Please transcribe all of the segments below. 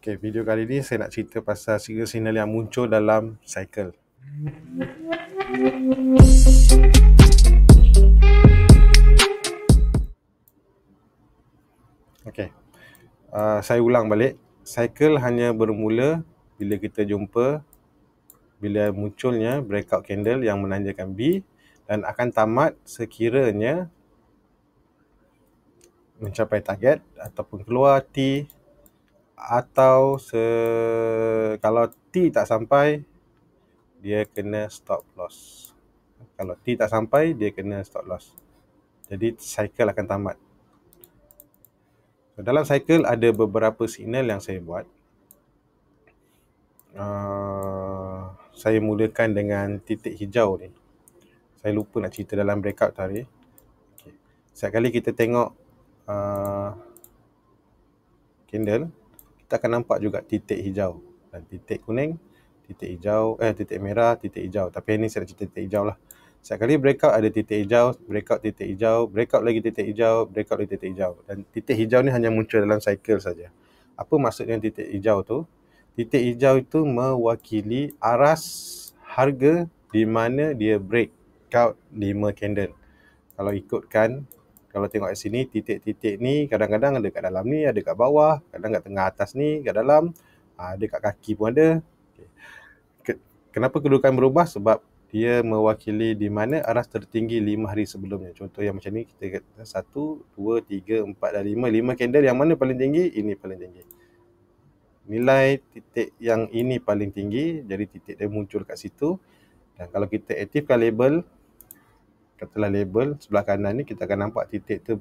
Okay, video kali ni saya nak cerita pasal signal yang muncul dalam cycle. Okay, saya ulang balik. Cycle hanya bermula bila kita jumpa, bila munculnya breakout candle yang menandakan B, dan akan tamat sekiranya mencapai target ataupun keluar T, atau kalau T tak sampai, dia kena stop loss. Kalau T tak sampai, dia kena stop loss. Jadi cycle akan tamat. Dalam cycle ada beberapa signal yang saya buat. Saya mulakan dengan titik hijau ni. Saya lupa nak cerita dalam breakout tadi. Okay. Setiap kali kita tengok candle, kita akan nampak juga titik hijau dan titik kuning, titik hijau, titik merah, titik hijau. Tapi ini saya nak cerita titik hijau lah. Setiap kali breakout ada titik hijau, breakout titik hijau, breakout lagi titik hijau, breakout lagi titik hijau. Dan titik hijau ni hanya muncul dalam cycle saja. Apa maksudnya titik hijau tu? Titik hijau itu mewakili aras harga di mana dia breakout 5 candle. Kalau ikutkan, kalau tengok kat sini, titik-titik ni kadang-kadang ada kat dalam ni, ada kat bawah, kadang kat tengah atas ni, kat dalam, ada kat kaki pun ada. Kenapa kedudukan berubah? Sebab dia mewakili di mana aras tertinggi 5 hari sebelumnya. Contoh yang macam ni, kita kata 1, 2, 3, 4 dan 5. 5 candle yang mana paling tinggi? Ini paling tinggi. Nilai titik yang ini paling tinggi, jadi titik dia muncul kat situ. Dan kalau kita aktifkan label, katalah label sebelah kanan ni, kita akan nampak titik tu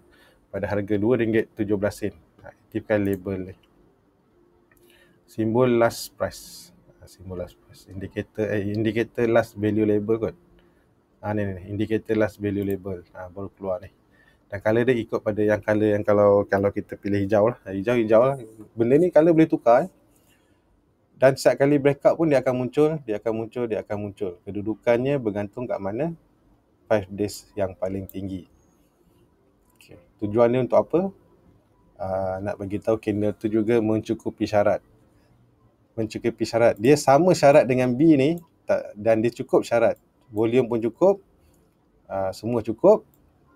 pada harga RM2.17. Aktifkan label ni. Simbol last price. Simbol last price. Indicator last value label kot. Ni indicator last value label. Baru keluar ni. Dan color dia ikut pada yang color yang kalau kita pilih hijau lah. Hijau lah. Benda ni color boleh tukar. Dan setiap kali breakout pun dia akan muncul. Kedudukannya bergantung kat mana 5 days yang paling tinggi. Okay. Tujuannya untuk apa? Nak bagi tahu candle tu juga mencukupi syarat. Dia sama syarat dengan B ni, dan dia cukup syarat. Volume pun cukup, semua cukup.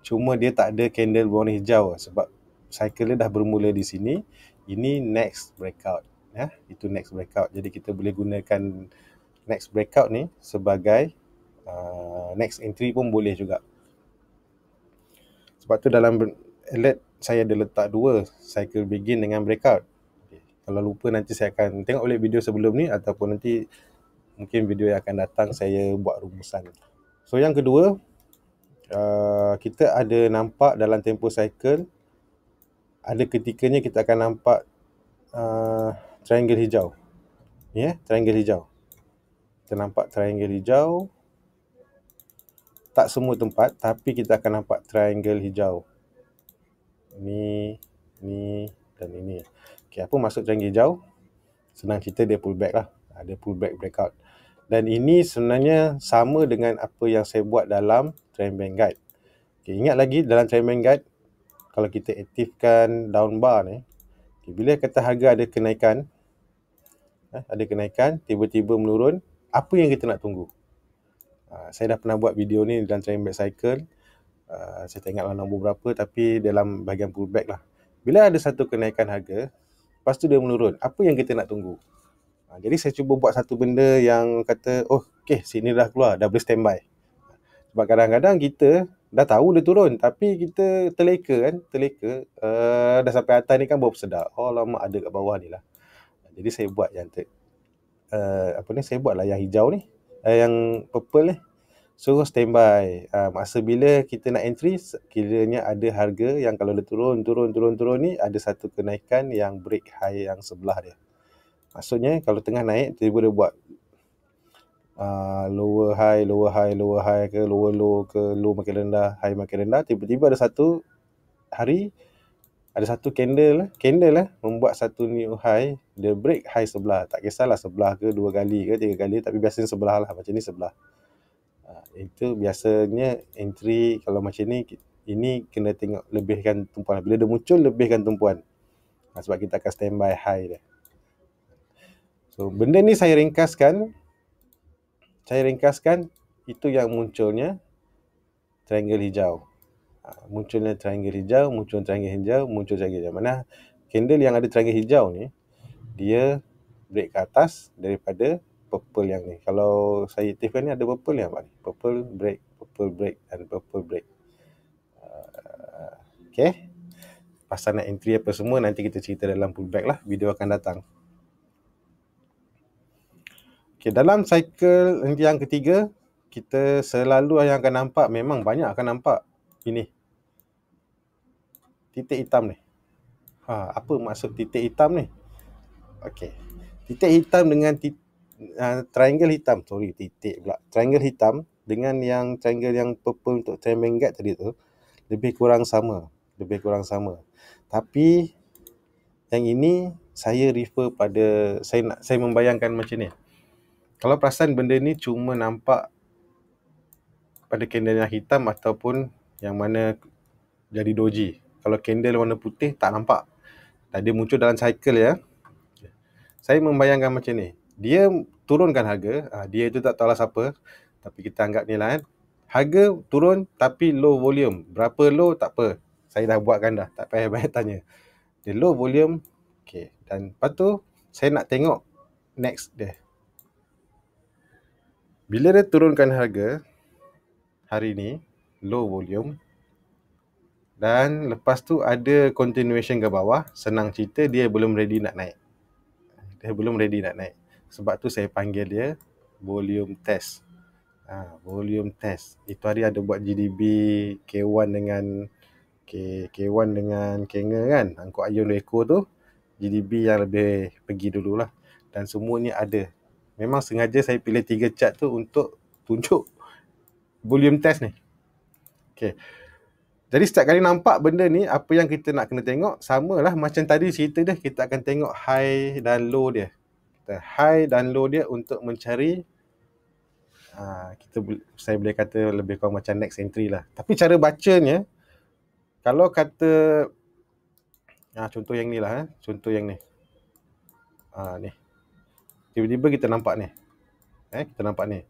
Cuma dia tak ada candle berwarna hijau sebab cycle dia dah bermula di sini. Ini next breakout. Itu next breakout. Jadi kita boleh gunakan next breakout ni sebagai next entry pun boleh juga. Sebab tu dalam alert saya ada letak 2, cycle begin dengan breakout. Kalau lupa nanti saya akan tengok balik video sebelum ni, ataupun nanti mungkin video yang akan datang saya buat rumusan. So yang kedua, kita ada nampak dalam tempoh cycle, ada ketikanya kita akan nampak triangle hijau. Triangle hijau. Kita nampak triangle hijau. Tak semua tempat, tapi kita akan nampak triangle hijau. Ni dan ini. Okay, apa maksud triangle hijau? Senang cerita, dia pullback lah. Ada pullback breakout. Dan ini sebenarnya sama dengan apa yang saya buat dalam trend band guide. Okay, ingat lagi dalam trend band guide, kalau kita aktifkan down bar ni, bila kata harga ada kenaikan, tiba-tiba menurun, apa yang kita nak tunggu? Saya dah pernah buat video ni dalam trend band cycle. Saya tak ingat lah nombor berapa, tapi dalam bahagian pullback lah. Bila ada satu kenaikan harga, lepas tu dia menurun, apa yang kita nak tunggu? Jadi saya cuba buat satu benda yang kata, okay, sini dah keluar, dah boleh standby. Sebab kadang-kadang kita dah tahu dia turun, tapi kita terleka. Dah sampai atas ni kan baru sedar, lama ada kat bawah ni lah. Jadi saya buat yang saya buat lah yang hijau ni, yang purple ni, suruh standby. Masa bila kita nak entry, kiranya ada harga yang kalau dia turun ni, ada satu kenaikan yang break high yang sebelah dia. Maksudnya kalau tengah naik, tiba-tiba dia buat lower high ke, lower low ke, low makin rendah, high makin rendah. Tiba-tiba ada satu hari, ada satu candle membuat satu new high, dia break high sebelah. Tak kisahlah sebelah ke, 2 kali ke, 3 kali, tapi biasanya sebelah lah. Macam ni sebelah. Itu biasanya entry kalau macam ni, ini kena tengok lebihkan tumpuan. Bila dia muncul, lebihkan tumpuan. Sebab kita akan standby high dia. So benda ni saya ringkaskan itu yang munculnya triangle hijau. Munculnya triangle hijau, muncul triangle hijau. Mana candle yang ada triangle hijau ni, dia break ke atas daripada purple yang ni. Kalau saya aktifkan ni ada purple ni apa ni? Purple break dan purple break. Okay. Pasal nak entry apa semua nanti kita cerita dalam pullback lah. Video akan datang. Okay, dalam cycle yang ketiga, kita selalu yang akan nampak, memang banyak akan nampak ini titik hitam ni. Apa maksud titik hitam ni? Okey. Titik hitam dengan triangle hitam. Titik pula. Triangle hitam dengan yang triangle yang purple untuk trend gap tadi tu lebih kurang sama. Tapi yang ini saya refer pada saya membayangkan macam ni. Kalau perasan benda ni cuma nampak pada candle yang hitam ataupun yang mana jadi doji. Kalau candle warna putih tak nampak. Dia muncul dalam cycle ya. Saya membayangkan macam ni. Dia turunkan harga. Dia itu tak tahulah siapa. Tapi kita anggap ni lah kan. Harga turun tapi low volume. Berapa low tak apa. Saya dah buatkan dah. Tak payah banyak tanya. Dia low volume. Okay. Dan lepas tu saya nak tengok next dia. Bila dia turunkan harga hari ni, low volume, dan lepas tu ada continuation ke bawah, senang cerita dia belum ready nak naik. Sebab tu saya panggil dia volume test. Volume test. Itu hari ada buat GDB K1 dengan K1 dengan Kenga kan, angkut ayun Eko tu. GDB yang lebih pergi dululah. Dan semua ni ada. Memang sengaja saya pilih 3 chart tu untuk tunjuk volume test ni. Okay. Jadi setiap kali nampak benda ni, apa yang kita nak kena tengok, samalah macam tadi cerita dia, kita akan tengok high dan low dia. High dan low dia untuk mencari, saya boleh kata lebih kurang macam next entry lah. Tapi cara bacanya, kalau kata, contoh yang ni lah, contoh yang ni. Ni. Tiba-tiba kita nampak ni. Kita nampak ni.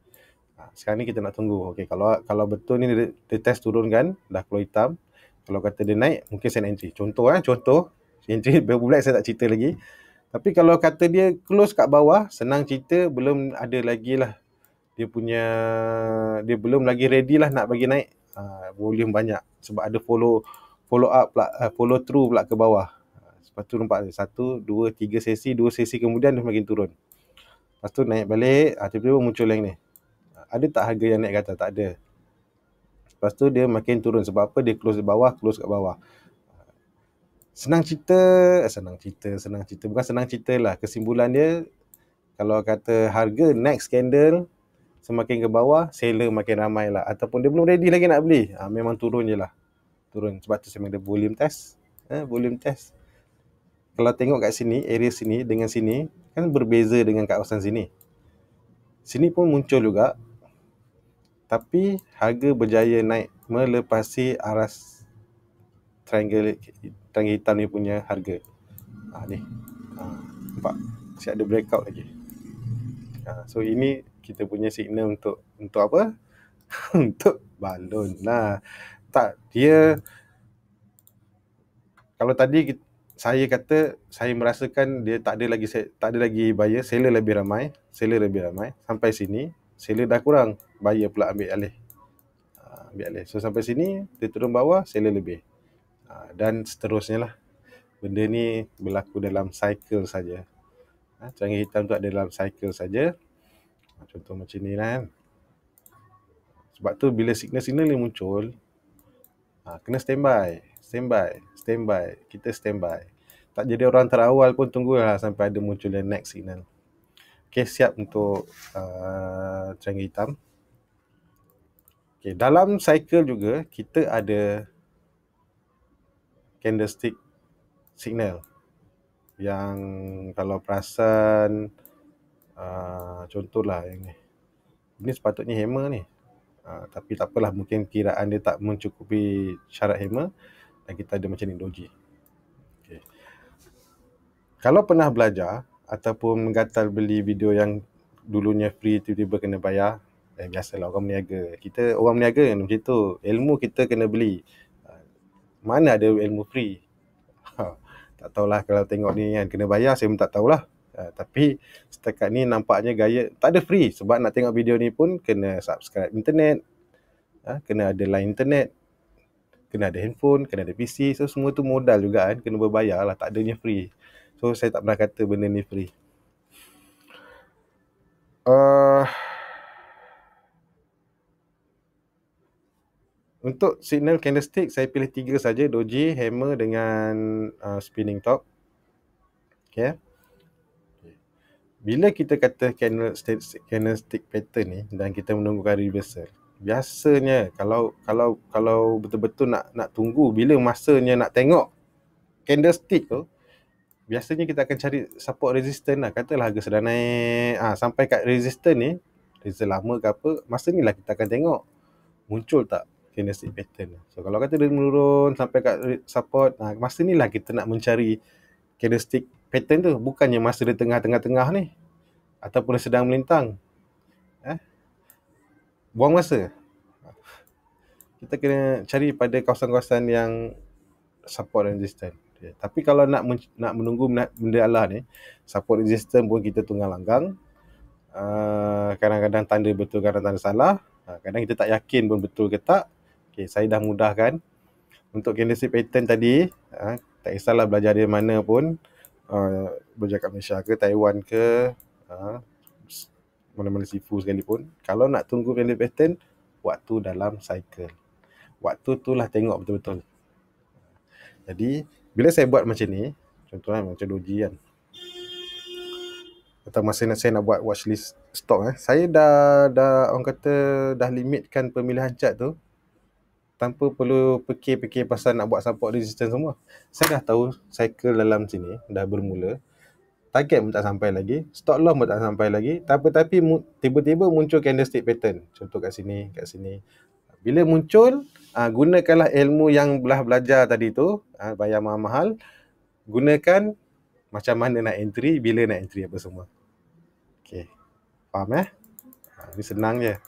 Sekarang ni kita nak tunggu. Okay, kalau betul ni dia test turunkan, dah keluar hitam. Kalau kata dia naik, mungkin saya nak entry. Contoh. Entry bulat saya tak cerita lagi. Tapi kalau kata dia close kat bawah, senang cerita, belum ada lagi lah. Dia belum lagi ready lah nak bagi naik. Volume banyak. Sebab ada follow up pula, follow through pula ke bawah. Lepas tu nampak 1, 2, 3 sesi, 2 sesi kemudian dia makin turun. Lepas tu naik balik, tiba-tiba muncul yang ni. Ada tak harga yang naik ke atas? Tak ada. Lepas tu dia makin turun. Sebab apa? Dia close kat bawah. Senang cerita. Bukan senang cerita lah. Kesimpulan dia, kalau kata harga next candle semakin ke bawah, seller makin ramai lah. Ataupun dia belum ready lagi nak beli. Memang turun je lah. Sebab tu saya ada volume test. Volume test. Kalau tengok kat sini, area sini dengan sini, kan berbeza dengan kawasan sini. Sini pun muncul juga. Tapi harga berjaya naik melepasi aras triangle hitam ni punya harga. Ni. Nampak? Masih ada breakout lagi. So ini kita punya signal untuk apa? Untuk balon. Tak, dia kalau tadi saya kata saya merasakan dia tak ada lagi buyer, seller lebih ramai. Sampai sini seller dah kurang, buyer pula ambil alih. So sampai sini dia turun bawah, seller lebih. Dan seterusnya lah. Benda ni berlaku dalam cycle saja. Triangle hitam tu ada dalam cycle saja. Contoh macam ni lah kan. Sebab tu bila signal-signal ni muncul, kena standby. Kita standby. Tak jadi orang terawal pun tunggulah sampai ada muncul yang next signal. Okay, siap untuk triangle hitam. Okay, dalam cycle juga kita ada candlestick signal. Yang kalau perasan, contohlah yang ni. Ini sepatutnya hammer ni. Tapi tak apalah, mungkin kiraan dia tak mencukupi syarat hammer. Dan kita ada macam ni doji. Okay. Kalau pernah belajar, ataupun menggatal beli video yang dulunya free tiba-tiba kena bayar. Biasalah orang berniaga. Kita orang berniaga kan macam tu. Ilmu kita kena beli. Mana ada ilmu free? Tak tahulah kalau tengok ni kan kena bayar, saya pun tak tahulah. Tapi setakat ni nampaknya gaya tak ada free, sebab nak tengok video ni pun kena subscribe internet, kena ada line internet, kena ada handphone, kena ada PC. So semua tu modal juga kan, kena berbayar lah, tak adanya free. So saya tak pernah kata benda ni free. Untuk signal candlestick saya pilih 3 saja, doji, hammer dengan spinning top. Okay. Bila kita kata candlestick pattern ni dan kita menunggukan reversal, biasanya kalau betul-betul nak tunggu bila masanya nak tengok candlestick tu, biasanya kita akan cari support resistance lah. Katalah harga sedang naik, sampai kat resistance ni, resistance lama ke apa, masa ni lah kita akan tengok muncul tak candlestick pattern. So kalau kata dia menurun sampai kat support, masa ni lah kita nak mencari candlestick pattern tu, bukannya masa dia tengah-tengah ni ataupun dia sedang melintang. Buang masa. Kita kena cari pada kawasan-kawasan yang support dan resistance. Tapi kalau nak menunggu benda Allah ni, support resistance pun kita tunggang langgang. Kadang-kadang tanda betul, kadang-kadang tanda salah. Kadang kita tak yakin pun betul ke tak. Okay, saya dah mudahkan. Untuk candlestick pattern tadi, tak kisahlah belajar dari mana pun, belajar kat Malaysia ke, Taiwan ke, mana-mana sifu sekalipun, kalau nak tunggu candlestick pattern, waktu dalam cycle. Waktu tu lah tengok betul-betul. Jadi, bila saya buat macam ni, contohnya macam doji kan, atau masa saya nak buat watchlist stock, saya dah orang kata dah limitkan pemilihan chart tu, tanpa perlu fikir-fikir pasal nak buat support resistance semua. Saya dah tahu cycle dalam sini dah bermula, target pun tak sampai lagi, stop loss pun tak sampai lagi, tapi tiba-tiba muncul candlestick pattern. Contoh kat sini. Bila muncul, gunakanlah ilmu yang belajar tadi tu, bayar mahal-mahal, gunakan macam mana nak entry, bila nak entry, apa semua. Okay, faham Ini senang je.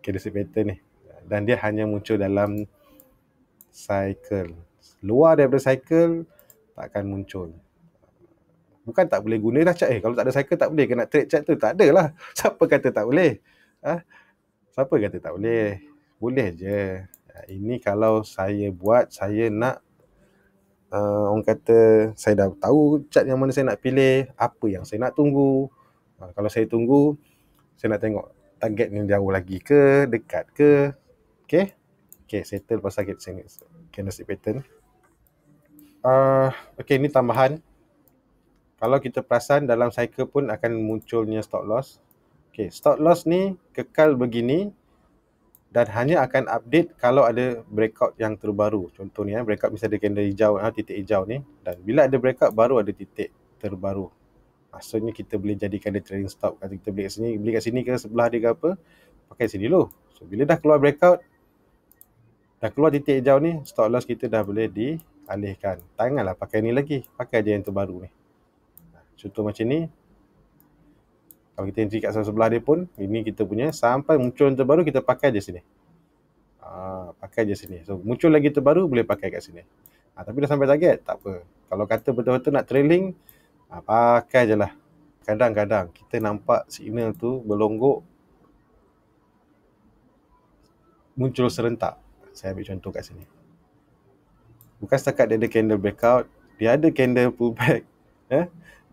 Candlestick pattern ni, dan dia hanya muncul dalam cycle. Luar daripada cycle tak akan muncul. Bukan tak boleh guna dah chart. Kalau tak ada cycle tak boleh ke nak trade chart tu? Tak ada lah. Siapa kata tak boleh? Siapa kata tak boleh? Boleh je. Ini kalau saya buat, saya nak orang kata saya dah tahu chart yang mana saya nak pilih, apa yang saya nak tunggu. Kalau saya tunggu, saya nak tengok target ni jauh lagi ke, dekat ke. Okay, settle pasal candlestick pattern. Okay, ni tambahan. Kalau kita perasan dalam cycle pun akan munculnya stop loss. Okay, stop loss ni kekal begini dan hanya akan update kalau ada breakout yang terbaru. Contohnya breakout misalnya ada candle hijau, titik hijau ni, dan bila ada breakout baru ada titik terbaru. Maksudnya kita boleh jadikan dia trading stop. Kalau kita beli kat sini ke sebelah dia ke apa, pakai sini dulu. So bila dah keluar breakout, dah keluar titik hijau ni, stop loss kita dah boleh dialihkan. Janganlah pakai ni lagi, pakai je yang terbaru ni. Contoh macam ni, kalau kita entry kat sebelah dia pun, ini kita punya, sampai muncul yang terbaru kita pakai je sini. Pakai je sini. So muncul lagi terbaru, boleh pakai kat sini. Tapi dah sampai target, tak apa. Kalau kata betul-betul nak trailing, pakai je lah. Kadang-kadang kita nampak signal tu berlonggok, muncul serentak. Saya ambil contoh kat sini. Bukan setakat dia ada candle breakout, dia ada candle pullback.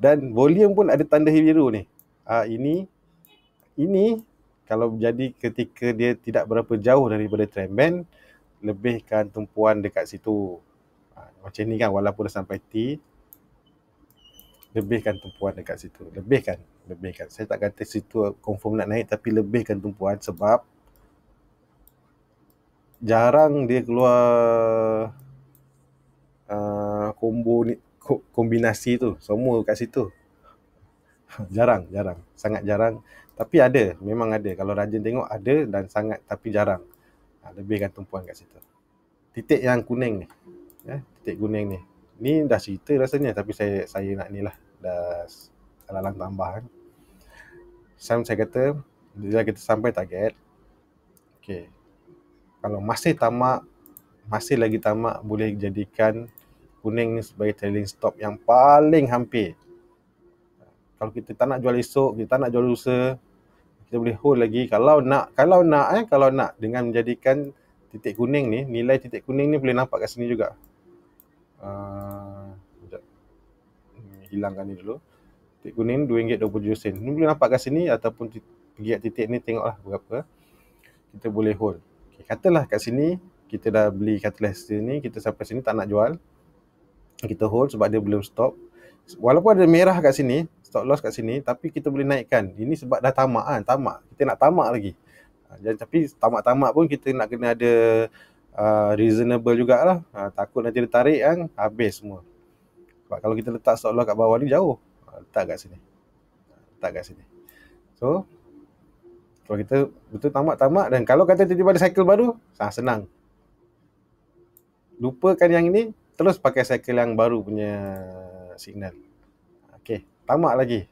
Dan volume pun ada tanda biru ni. Ini kalau jadi ketika dia tidak berapa jauh daripada trend band, lebihkan tumpuan dekat situ. Macam ni kan, walaupun dah sampai T, lebihkan tumpuan dekat situ. Lebihkan. Saya tak kata situ confirm nak naik, tapi lebihkan tumpuan, sebab jarang dia keluar kombinasi tu semua kat situ. jarang, sangat jarang. Tapi ada, memang ada. Kalau rajin tengok ada, dan sangat, tapi jarang. Lebihkan tumpuan kat situ. Titik yang kuning ni, titik kuning ni dah cerita rasanya, tapi saya nak ni lah, dah lalang tambah kan. Saya kata bila kita sampai target, okey, kalau masih tamak, masih lagi tamak, boleh jadikan kuning ni sebagai trailing stop yang paling hampir. Kalau kita tak nak jual esok, kita tak nak jual lusa, kita boleh hold lagi. Kalau nak dengan menjadikan titik kuning ni, nilai titik kuning ni boleh nampak kat sini juga. Sekejap. Hilangkan ni dulu. Titik kuning RM2.27. Ni boleh nampak kat sini ataupun pergi kat titik ni, tengoklah berapa. Kita boleh hold. Okay, katalah kat sini kita dah beli catalyst ni, kita sampai sini tak nak jual. Kita hold sebab dia belum stop. Walaupun ada merah kat sini, stop loss kat sini, tapi kita boleh naikkan. Ini sebab dah tamak kan, tamak. Kita nak tamak lagi. Tapi tamak-tamak pun kita nak kena ada reasonable jugalah. Takut nanti dia tarik kan, habis semua. Sebab kalau kita letak stop loss kat bawah ni jauh. Letak kat sini. So, kalau kita betul tamak-tamak, dan kalau kata tiba-tiba ada cycle baru, senang. Lupakan yang ini, terus pakai cycle yang baru punya signal. Okey, tamak lagi.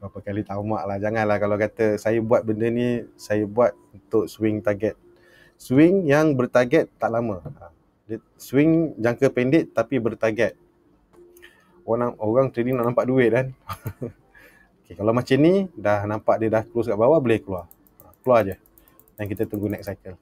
Berapa kali tamak lah. Janganlah kalau kata saya buat benda ni, saya buat untuk swing target. Swing yang bertarget tak lama. Swing jangka pendek tapi bertarget. Orang trading nak nampak duit kan. Okay, kalau macam ni, dah nampak dia dah close kat bawah, boleh keluar. Keluar je. Dan kita tunggu next cycle.